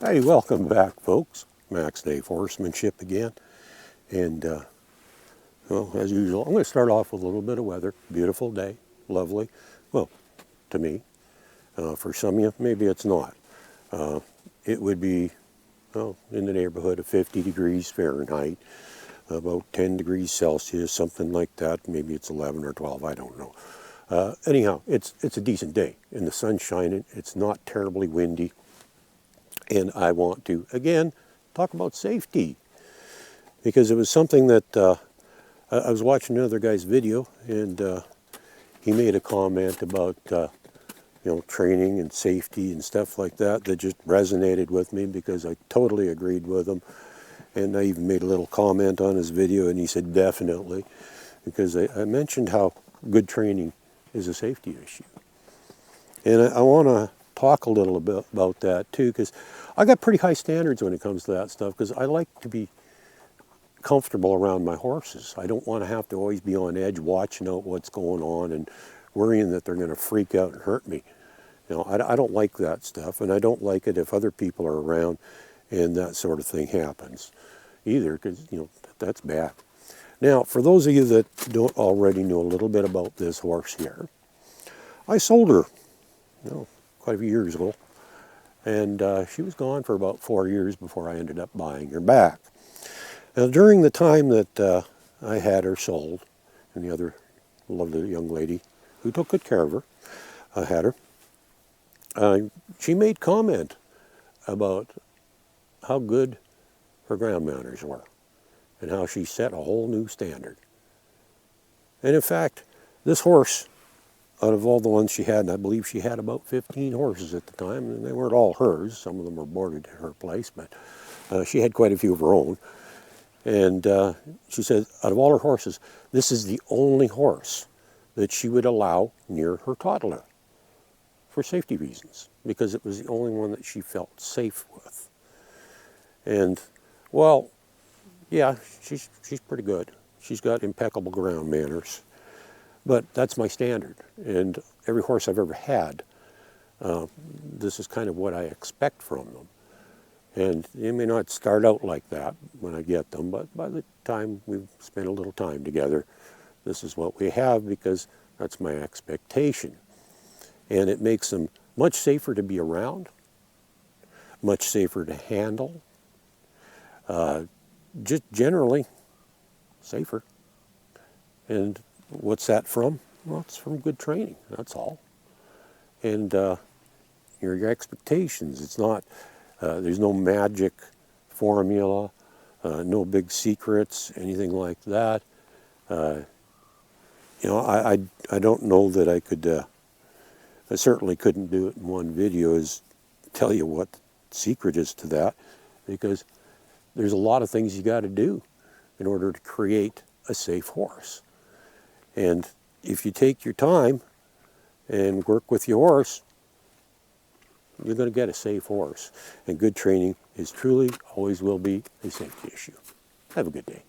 Hey, welcome back, folks. Max Dave Horsemanship again. And, well, as usual, I'm going to start off with a little bit of weather. Beautiful day, lovely. Well, to me. For some of you, maybe it's not. It would be, well, in the neighborhood of 50 degrees Fahrenheit, about 10 degrees Celsius, something like that. Maybe it's 11 or 12, I don't know. Anyhow, it's a decent day, and the sun's shining. It's not terribly windy. And I want to, again, talk about safety, because it was something that I was watching another guy's video, and he made a comment about, training and safety and stuff like that just resonated with me, because I totally agreed with him. And I even made a little comment on his video, and he said, definitely, because I mentioned how good training is a safety issue. And I want to talk a little bit about that too, because I got pretty high standards when it comes to that stuff, because I like to be comfortable around my horses. I don't want to have to always be on edge watching out what's going on and worrying that they're going to freak out and hurt me. I don't like that stuff, and I don't like it if other people are around and that sort of thing happens either, because that's bad. Now, for those of you that don't already know a little bit about this horse here, I sold her quite a few years ago, and she was gone for about 4 years before I ended up buying her back. Now, during the time that I had her sold, and the other lovely young lady who took good care of her had her, she made comment about how good her ground manners were and how she set a whole new standard. And in fact, this horse, out of all the ones she had, and I believe she had about 15 horses at the time, and they weren't all hers. Some of them were boarded at her place, but she had quite a few of her own. And she said, out of all her horses, this is the only horse that she would allow near her toddler for safety reasons, because it was the only one that she felt safe with. And, well, yeah, she's pretty good. She's got impeccable ground manners. But that's my standard, and every horse I've ever had, this is kind of what I expect from them. And they may not start out like that when I get them, but by the time we've spent a little time together, this is what we have, because that's my expectation. And it makes them much safer to be around, much safer to handle, just generally safer. And what's that from? Well, it's from good training, that's all. And your expectations, it's not, there's no magic formula, no big secrets, anything like that. I don't know that I could, I certainly couldn't do it in one video, is tell you what the secret is to that, because there's a lot of things you got to do in order to create a safe horse. And if you take your time and work with your horse, you're going to get a safe horse. And good training is truly, always will be, a safety issue. Have a good day.